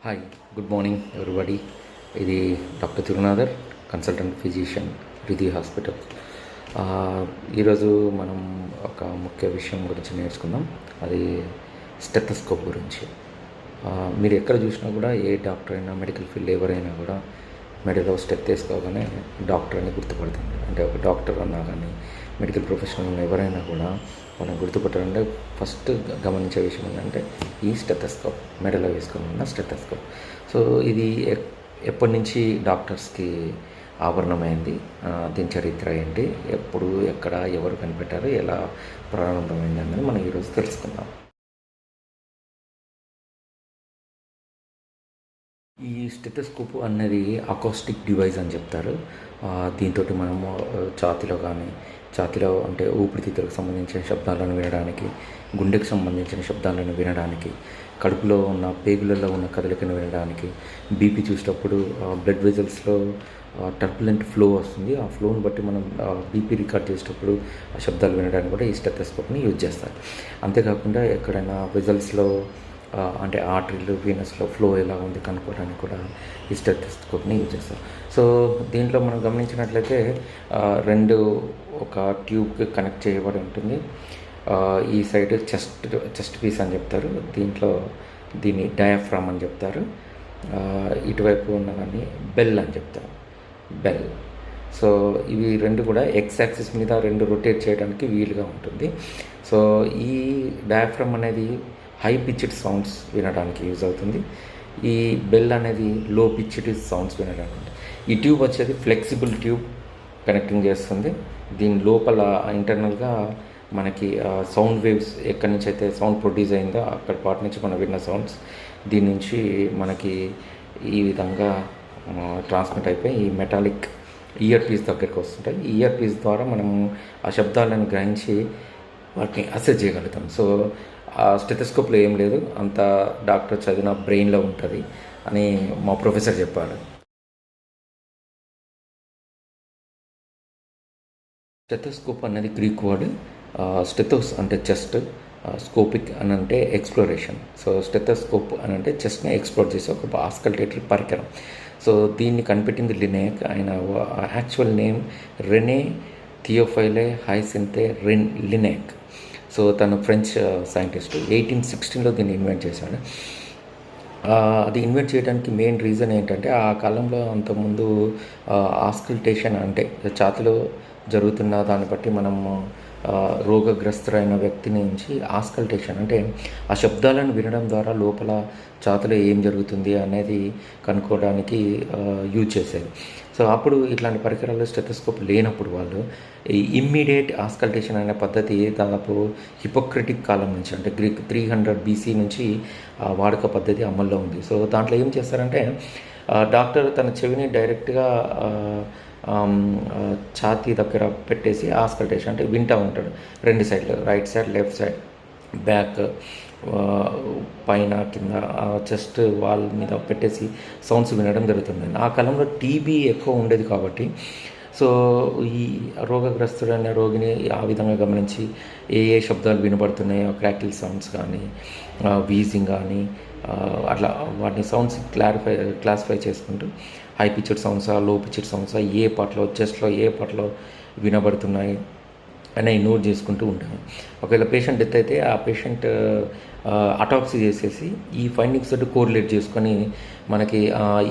Hi, good morning everybody. ఇది doctor Tirunathar, consultant physician, హృదయ hospital. ఈరోజు మనం ఒక ముఖ్య విషయం గురించి నేర్చుకుందాం. అది స్టెథోస్కోప్ గురించి. మీరు ఎక్కడ చూసినా కూడా ఏ డాక్టర్ అయినా, మెడికల్ ఫీల్డ్ ఎవరైనా కూడా మెడలో స్టెప్ వేసుకోగానే డాక్టర్ అని గుర్తుపడుతుంది. అంటే ఒక డాక్టర్ అన్నా కానీ, మెడికల్ ప్రొఫెషనల్ ఎవరైనా కూడా మనం గుర్తుపట్టాలంటే ఫస్ట్ గమనించే విషయం ఏంటంటే ఈ స్టెథోస్కోప్, మెడలో వేసుకొని ఉన్న స్టెథోస్కోప్. సో ఇది ఎప్పటి నుంచి డాక్టర్స్కి ఆభరణమైంది, దీని చరిత్ర ఏంటి, ఎప్పుడు, ఎక్కడ, ఎవరు కనిపెట్టారు, ఎలా ప్రారంభమైంది అన్నది మనం ఈరోజు తెలుసుకుందాం. ఈ స్టెథోస్కోప్ అనేది అకౌస్టిక్ డివైస్ అని చెప్తారు. దీంతో మనము ఛాతీలో అంటే ఊపిరితిత్తులకు సంబంధించిన శబ్దాలను వినడానికి, గుండెకు సంబంధించిన శబ్దాలను వినడానికి, కడుపులో ఉన్న పేగులలో ఉన్న కదలికను వినడానికి, బీపీ చూసేటప్పుడు బ్లడ్ వెజల్స్లో టర్బులెంట్ ఫ్లో వస్తుంది. ఆ ఫ్లోని బట్టి మనం బీపీ రికార్డ్ చేసేటప్పుడు ఆ శబ్దాలు వినడానికి కూడా ఈ స్టెథోస్కోప్ని యూజ్ చేస్తారు. అంతేకాకుండా ఎక్కడైనా వెజల్స్లో అంటే ఆర్టరీలు, వీనస్లో ఫ్లో ఎలా ఉంది కనుక్కోవడానికి కూడా ఈ స్టెథోస్కోప్ని యూజ్ చేస్తాం. సో దీంట్లో మనం గమనించినట్లయితే ఒక ట్యూబ్కి కనెక్ట్ చేయబడి ఉంటుంది. ఈ సైడ్ చెస్ట్ పీస్ అని చెప్తారు, దీన్ని డయాఫ్రామ్ అని చెప్తారు. ఇటువైపు ఉన్నదాన్ని బెల్ అని చెప్తారు, బెల్. సో ఇవి రెండు కూడా ఎక్స్ యాక్సిస్ మీద రొటేట్ చేయడానికి వీలుగా ఉంటుంది. సో ఈ డయాఫ్రామ్ అనేది హై పిచ్డ్ సౌండ్స్ వినడానికి యూజ్ అవుతుంది. ఈ బెల్ అనేది లో పిచ్డ్ సౌండ్స్ వినడానికి. ఈ ట్యూబ్ వచ్చేది ఫ్లెక్సిబుల్ ట్యూబ్ కనెక్టింగ్ చేస్తుంది. దీని లోపల ఇంటర్నల్గా మనకి సౌండ్ వేవ్స్ ఎక్కడి నుంచి అయితే సౌండ్ ప్రొడ్యూస్ అయిందో అక్కడ పార్ట్ నుంచి మనం విన్న సౌండ్స్ దీని నుంచి మనకి ఈ విధంగా ట్రాన్స్మిట్ అయిపోయి ఈ మెటాలిక్ ఇయర్ పీస్ దగ్గరికి వస్తుంటాయి. ఈ ఇయర్ పీస్ ద్వారా మనము ఆ శబ్దాలను గ్రహించి వాటిని అసెస్ చేయగలుగుతాం. సో ఆ స్టెథోస్కోప్లో ఏం లేదు, అంత డాక్టర్ చదివిన బ్రెయిన్లో ఉంటుంది అని మా ప్రొఫెసర్ చెప్పాడు. స్టెథోస్కోప్ అనేది గ్రీక్ వర్డ్. స్టెథోస్ అంటే చెస్ట్, స్కోపిక్ అని అంటే ఎక్స్ప్లోరేషన్. సో స్టెథోస్కోప్ అని అంటే చెస్ట్ని ఎక్స్ప్లోర్ చేసే ఒక ఆస్కల్టేటరీ పరికరం. సో దీన్ని కనిపెట్టింది లినేక్. ఆయన యాక్చువల్ నేమ్ రెనే థియోఫైలే హైసింతే లినేక్. సో తను ఫ్రెంచ్ సైంటిస్ట్. 1816లో దీన్ని ఇన్వెంట్ చేశాడు. అది ఇన్వెంట్ చేయడానికి మెయిన్ రీజన్ ఏంటంటే ఆ కాలంలో అంతకుముందు ఆస్కల్టేషన్ అంటే ఛాతీలో జరుగుతున్న దాన్ని బట్టి మనము రోగగ్రస్తులైన వ్యక్తి నుంచి ఆస్కల్టేషన్ అంటే ఆ శబ్దాలను వినడం ద్వారా లోపల ఛాతీలో ఏం జరుగుతుంది అనేది కనుక్కోవడానికి యూజ్ చేసేది. సో అప్పుడు ఇట్లాంటి పరికరాలు స్టెథోస్కోప్ లేనప్పుడు వాళ్ళు ఈ ఇమ్మీడియట్ ఆస్కల్టేషన్ అనే పద్ధతి దాదాపు హిపోక్రటిక్ కాలం నుంచి అంటే గ్రీక్ 300 BC నుంచి వాడుక పద్ధతి అమల్లో ఉంది. సో దాంట్లో ఏం చేస్తారంటే డాక్టర్ తన చెవిని డైరెక్ట్గా ఛాతీ దగ్గర పెట్టేసి ఆస్కల్టేషన్ అంటే వింటూ ఉంటాడు. రెండు సైడ్లు, right side, left side, back, పైన, కింద, చెస్ట్ వాల్ మీద పెట్టేసి సౌండ్స్ వినడం జరుగుతుంది. ఆ కాలంలో టీబీ ఎక్కువ ఉండేది కాబట్టి సో ఈ రోగగ్రస్తుడైన రోగిని ఆ విధంగా గమనించి ఏ శబ్దాలు వినబడుతున్నాయో, క్రాకిల్ సౌండ్స్ కానీ, వీజింగ్ కానీ, అట్లా వాటిని సౌండ్స్ క్లాసిఫై చేసుకుంటూ హై పిచ్డ్ సౌండ్సా, లో పిచ్డ్ సౌండ్సా, ఏ పాటలో, చెస్ట్లో ఏ పాటలో వినబడుతున్నాయి అని నోట్ చేసుకుంటూ ఉంటాను. ఒకవేళ పేషెంట్ డెత్ అయితే ఆ పేషెంట్ అటాప్సీ చేసేసి ఈ ఫైండింగ్స్ తోటి కోరిలేట్ చేసుకొని మనకి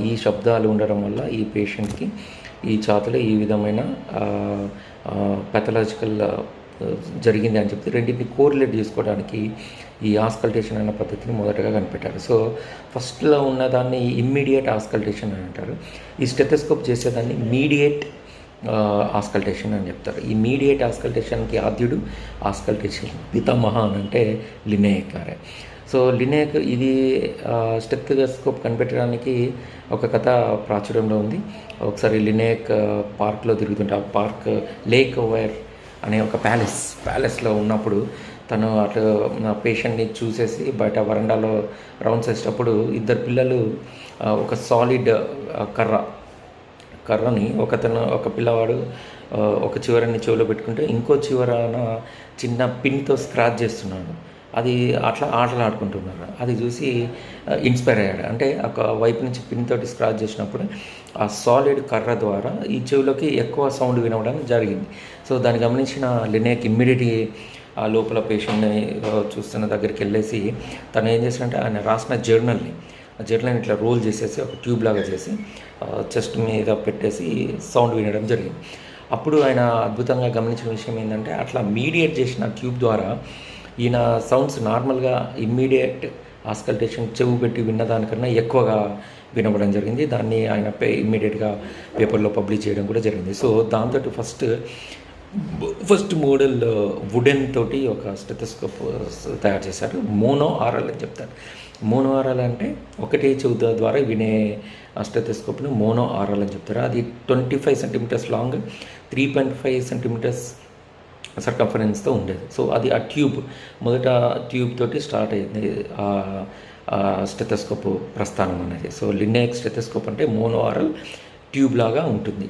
ఈ శబ్దాలు ఉండడం వల్ల ఈ పేషెంట్కి ఈ ఛాతీలో ఈ విధమైన పెథలాజికల్ జరిగింది అని చెప్పి రెండింటిని కోరిలేట్ చేసుకోవడానికి ఈ ఆస్కల్టేషన్ అనే పద్ధతిని మొదటగా కనిపెట్టారు. సో ఫస్ట్లో ఉన్నదాన్ని ఇమ్మీడియట్ ఆస్కల్టేషన్ అని అంటారు. ఈ స్టెథోస్కోప్ చేసేదాన్ని మీడియేట్ ఆస్కల్టేషన్ అని చెప్తారు. ఈ మీడియేట్ ఆస్కల్టేషన్కి ఆద్యుడు, ఆస్కల్టేషన్ పితామహ అని అంటే లినేక్ గారే. సో లినేక్ ఇది స్టెథోస్కోప్ కనిపెట్టడానికి ఒక కథ ప్రాచుర్యంలో ఉంది. ఒకసారి లినేక్ పార్క్లో తిరుగుతుంటే ఆ పార్క్ లేక్ ఓవర్ అనే ఒక ప్యాలెస్లో ఉన్నప్పుడు తను అటు పేషెంట్ని చూసేసి బయట వరండాలో రౌండ్స్ వేసేటప్పుడు ఇద్దరు పిల్లలు ఒక సాలిడ్ కర్రని ఒక పిల్లవాడు ఒక చివరని చెవిలో పెట్టుకుంటే ఇంకో చివరన చిన్న పిన్తో స్క్రాచ్ చేస్తున్నాడు. అది అట్లా ఆటలు ఆడుకుంటున్నారు. అది చూసి ఇన్స్పైర్ అయ్యాడు. అంటే ఒక వైపు నుంచి పిన్ తోటి స్క్రాచ్ చేసినప్పుడు ఆ సాలిడ్ కర్ర ద్వారా ఈ చెవిలోకి ఎక్కువ సౌండ్ వినవడం జరిగింది. సో దాన్ని గమనించిన లినేక్ ఇమ్మీడియట్‌గా ఆ లోపల పేషెంట్‌ని చూస్తున్న దగ్గరికి వెళ్ళేసి తను ఏం చేశాడంటే ఆయన రాసిన జర్నల్‌ని ఆ జర్నల్‌ని ఇట్లా రోల్ చేసేసి ఒక ట్యూబ్ లాగా చేసి చెస్ట్ మీద పెట్టేసి సౌండ్ వినడం జరిగింది. అప్పుడు ఆయన అద్భుతంగా గమనించిన విషయం ఏంటంటే అట్లా మీడియేట్ చేసిన ట్యూబ్ ద్వారా ఈయన సౌండ్స్ నార్మల్గా ఇమ్మీడియట్ ఆస్కల్టేషన్ చెవు పెట్టి విన్నదానికన్నా ఎక్కువగా వినపడం జరిగింది. దాన్ని ఆయన ఇమ్మీడియట్గా పేపర్లో పబ్లిష్ చేయడం కూడా జరిగింది. సో దాంతో ఫస్ట్ మోడల్ వుడెన్ తోటి ఒక స్టెథోస్కోప్ తయారు చేశారు. మోనో ఆరల్ అని చెప్తారు. మోనో ఆరల్ అంటే ఒకటే చెవు ద్వారా వినే స్టెథోస్కోప్ను మోనో ఆరల్ అని చెప్తారు. అది 25 సెంటీమీటర్స్ లాంగ్, 3.5 సెంటీమీటర్స్ సర్కంఫరెన్స్తో ఉండేది. సో అది ఆ ట్యూబ్ మొదట ట్యూబ్ తోటి స్టార్ట్ అయింది స్టెథోస్కోప్ ప్రస్థానం అనేది. సో లినేక్ స్టెథోస్కోప్ అంటే మోనో ఆరల్ ట్యూబ్ లాగా ఉంటుంది.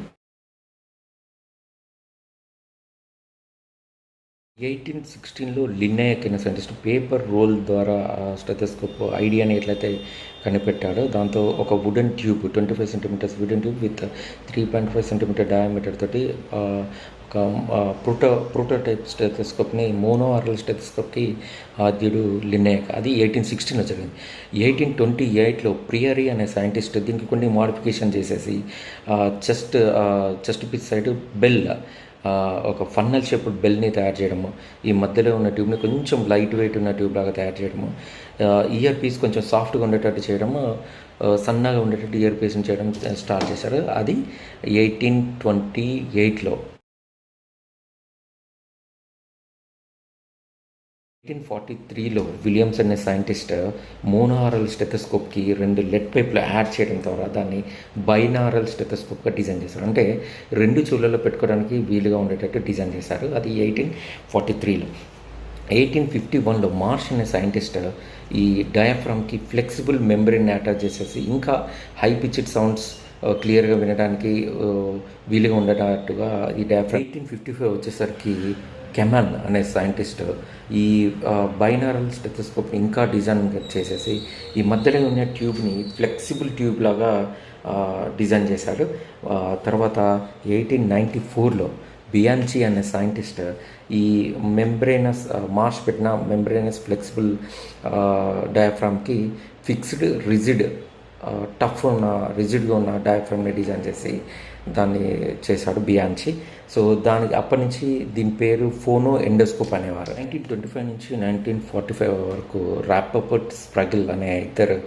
1816లో లినేక్ అనే సైంటిస్ట్ పేపర్ రోల్ ద్వారా స్టెథోస్కోప్ ఐడియాని ఎట్లయితే కనిపెట్టాడో దాంతో ఒక wooden tube 25 centimetres wooden tube with 3.5 centimetre diameter తోటి ఒక ప్రోటోటైప్ స్టెథోస్కోప్ని మోనో ఆరల్ స్టెథోస్కోప్కి ఆద్యుడు లినేక్. అది 1816లో జరిగింది. 1828లో ప్రియరీ అనే సైంటిస్ట్ దీనికి కొన్ని మోడిఫికేషన్ చేసేసి చెస్ట్ పిచ్ సైడ్ బెల్ ఒక ఫన్నల్ షేప్డ్ బెల్ని తయారు చేయడము, ఈ మధ్యలో ఉన్న ట్యూబ్ని కొంచెం లైట్ వెయిట్ ఉన్న ట్యూబ్ లాగా తయారు చేయడము, ఇయర్ పీస్ కొంచెం సాఫ్ట్గా ఉండేటట్టు చేయడము, సన్నగా ఉండేటట్టు ఇయర్ పీస్ని చేయడం స్టార్ట్ చేశారు. అది 1828లో. 1843లో విలియమ్స్ అనే సైంటిస్ట్ మోనోఆరల్ స్టెథోస్కోప్కి 2 లెడ్ పైప్లు యాడ్ చేయడం ద్వారా దాన్ని బైనారల్ స్టెథోస్కోప్గా డిజైన్ చేశారు. అంటే 2 చెవులలో పెట్టుకోవడానికి వీలుగా ఉండేటట్టు డిజైన్ చేశారు. అది 1843లో. 1851లో మార్ష్ అనే సైంటిస్ట్ ఈ డయాఫ్రామ్కి ఫ్లెక్సిబుల్ మెంబ్రెయిన్ అటాచ్ చేసేసి ఇంకా హై పిచ్డ్ సౌండ్స్ క్లియర్గా వినడానికి వీలుగా ఉండేటట్టుగా ఈ డయాఫ్రామ్. 1855 వచ్చేసరికి కెమాన్ అనే సైంటిస్ట్ ఈ బైనారల్ స్టెథోస్కోప్ని ఇంకా డిజైన్ చేసేసి ఈ మధ్యలో ఉన్న ట్యూబ్ని ఫ్లెక్సిబుల్ ట్యూబ్ లాగా డిజైన్ చేశాడు. తర్వాత 1894లో బియాన్చి అనే సైంటిస్ట్ ఈ మార్ష్ పెట్టిన మెంబ్రేనస్ ఫ్లెక్సిబుల్ డయాఫ్రామ్కి ఫిక్స్డ్ రిజిడ్ టఫ్ ఉన్న రిజిడ్గా ఉన్న డయాఫ్రామ్ని డిజైన్ చేసి దాన్ని చేశాడు బియాన్చి. సో అప్పటి నుంచి దీని పేరు ఫోనో ఎండోస్కోప్ అనేవారు. 1925 నుంచి 1945 వరకు రాపర్ట్ స్ప్రగిల్ అనే ఇద్దరు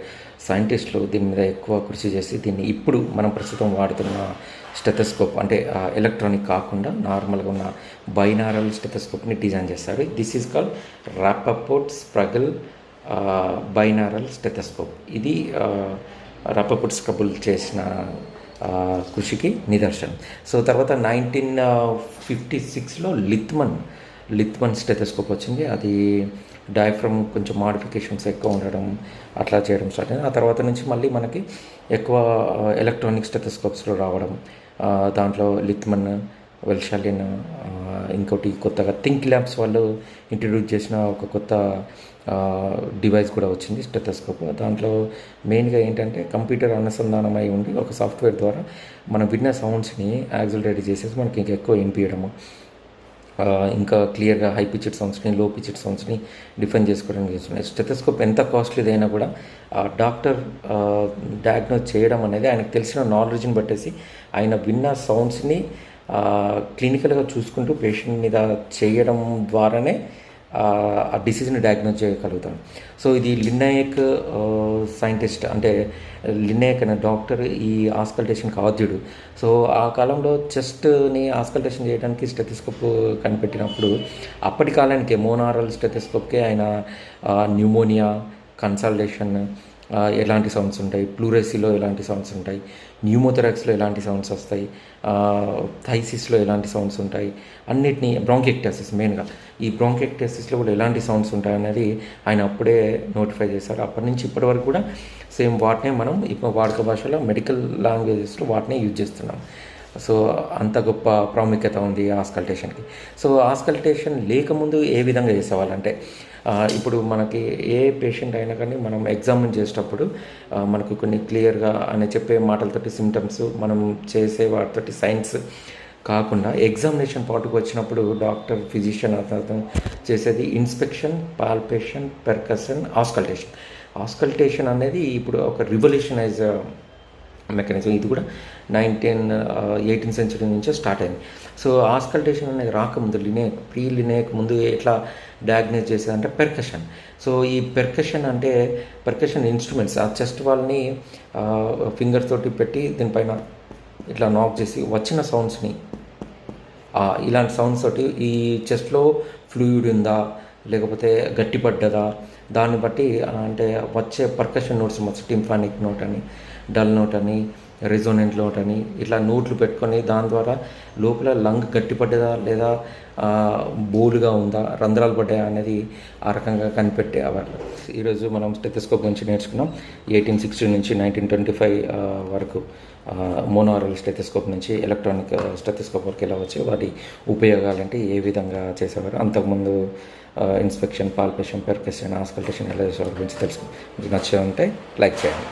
సైంటిస్టులు దీని మీద ఎక్కువ కృషి చేసి దీన్ని ఇప్పుడు మనం ప్రస్తుతం వాడుతున్న స్టెథోస్కోప్ అంటే ఎలక్ట్రానిక్ కాకుండా నార్మల్గా ఉన్న బైనారల్ స్టెథోస్కోప్ని డిజైన్ చేశారు. This is called Rappaport Sprague binaural stethoscope. ఇది రాపర్ట్ స్ప్రగిల్ చేసిన కృషికి నిదర్శనం. సో తర్వాత 1956లో లిత్మన్ స్టెథోస్కోప్ వచ్చింది. అది డయాఫ్రమ్ కొంచెం మాడిఫికేషన్స్ ఎక్కువ ఉండడం అట్లా చేయడం స్టార్ట్ అయింది. ఆ తర్వాత నుంచి మళ్ళీ మనకి ఎక్కువ ఎలక్ట్రానిక్ స్టెథోస్కోప్స్లో రావడం, దాంట్లో లిత్మన్, వెల్షాలిన్, ఇంకోటి కొత్తగా థింక్ ల్యాబ్స్ వాళ్ళు ఇంట్రడ్యూస్ చేసిన ఒక కొత్త డివైస్ కూడా వచ్చింది స్టెథోస్కోప్. దాంట్లో మెయిన్గా ఏంటంటే కంప్యూటర్ అనుసంధానమై ఉండి ఒక సాఫ్ట్వేర్ ద్వారా మనం విన్న సౌండ్స్ని యాక్సిలరేట్ చేసేసి మనకి ఇంకా ఎక్కువ వినిపించడము, ఇంకా క్లియర్గా హై పిచ్డ్ సౌండ్స్ని లో పిచ్డ్ సౌండ్స్ని డిఫైన్ చేసుకోవడానికి చేస్తున్నాయి. స్టెథోస్కోప్ ఎంత కాస్ట్లీదైనా కూడా డాక్టర్ డయాగ్నోజ్ చేయడం అనేది ఆయనకు తెలిసిన నాలెడ్జ్ని బట్టేసి ఆయన విన్న సౌండ్స్ని క్లినికల్గా చూసుకుంటూ పేషెంట్ మీద చేయడం ద్వారానే ఆ డిసీజ్ని డయాగ్నోజ్ చేయగలుగుతాం. సో ఇది లినేక్ సైంటిస్ట్ అంటే లినేక్ అనే డాక్టర్ ఈ ఆస్కల్టేషన్కి ఆద్యుడు. సో ఆ కాలంలో చెస్ట్ని ఆస్కల్టేషన్ చేయడానికి స్టెథోస్కోప్ కనిపెట్టినప్పుడు అప్పటి కాలానికి మోనోఆరల్ స్టెథోస్కోప్కి ఆయన న్యూమోనియా, కన్సల్టేషన్ ఎలాంటి సౌండ్స్ ఉంటాయి, ప్లూరసీలో ఎలాంటి సౌండ్స్ ఉంటాయి, న్యూమోథెరాక్స్లో ఎలాంటి సౌండ్స్ వస్తాయి, థైసిస్లో ఎలాంటి సౌండ్స్ ఉంటాయి, అన్నిటినీ బ్రాంకెక్టాసిస్ మెయిన్గా ఈ బ్రాంకెక్టాసిస్లో కూడా ఎలాంటి సౌండ్స్ ఉంటాయి అనేది ఆయన అప్పుడే నోటిఫై చేశారు. అప్పటి నుంచి ఇప్పటి వరకు కూడా సేమ్ వాటినే మనం ఇప్పుడు వాడుక భాషలో మెడికల్ లాంగ్వేజెస్లో వాటినే యూజ్ చేస్తున్నాం. సో అంత గొప్ప ప్రాముఖ్యత ఉంది ఆస్కల్టేషన్కి. సో ఆస్కల్టేషన్ లేకముందు ఏ విధంగా చేసేవాళ్ళంటే ఇప్పుడు మనకి ఏ పేషెంట్ అయినా కానీ మనం ఎగ్జామిన్ చేసేటప్పుడు మనకు కొన్ని క్లియర్గా అని చెప్పే మాటలతోటి సిమ్టమ్స్, మనం చేసే వాటితోటి సైన్స్ కాకుండా ఎగ్జామినేషన్ పాటుకు వచ్చినప్పుడు డాక్టర్, ఫిజిషియన్ అతను చేసేది inspection, palpation, percussion, auscultation. Auscultation అనేది ఇప్పుడు ఒక రివల్యూషనైజ్ మెకానిజం. ఇది కూడా 18th సెంచరీ నుంచే స్టార్ట్ అయింది. సో ఆస్కల్టేషన్ అనేది రాకముందు ప్రీ లినేక్ ముందు ఎట్లా డయాగ్నోస్ చేసేదంటే పెర్కషన్. సో ఈ పెర్కషన్ అంటే పెర్కషన్ ఇన్స్ట్రుమెంట్స్ ఆ చెస్ట్ వాళ్ళని ఫింగర్ తోటి పెట్టి దీనిపైన ఇట్లా నాక్ చేసి వచ్చిన సౌండ్స్ని, ఇలాంటి సౌండ్స్ తోటి ఈ చెస్ట్లో ఫ్లూయిడ్ ఉందా లేకపోతే గట్టిపడ్డదా దాన్ని బట్టి అంటే వచ్చే పర్కషన్ నోట్స్ మొత్తం టింఫానిక్ నోట్ అని, డల్ నోట్ అని, రెజోనెంట్ నోట్ అని ఇట్లా నోట్లు పెట్టుకొని దాని ద్వారా లోపల లంగ్ గట్టిపడ్డదా లేదా బోలుగా ఉందా, రంధ్రాలు పడ్డాయా అనేది ఆ రకంగా కనిపెట్టేవాళ్ళు. ఈరోజు మనం స్టెథోస్కోప్ గురించి నేర్చుకున్నాం. 1860 నుంచి 1925 వరకు మోనోఆరల్ స్టెథోస్కోప్ నుంచి ఎలక్ట్రానిక్ స్టెథోస్కోప్ వరకు ఎలా వచ్చి వాటి ఉపయోగాలంటే ఏ విధంగా చేసేవారు, అంతకుముందు ఇన్స్పెక్షన్, పాల్పేషన్, పెర్కషన్, ఆస్కల్టేషన్ ఎలా చేసేవారు గురించి తెలుసుకుని నచ్చే ఉంటే లైక్ చేయండి.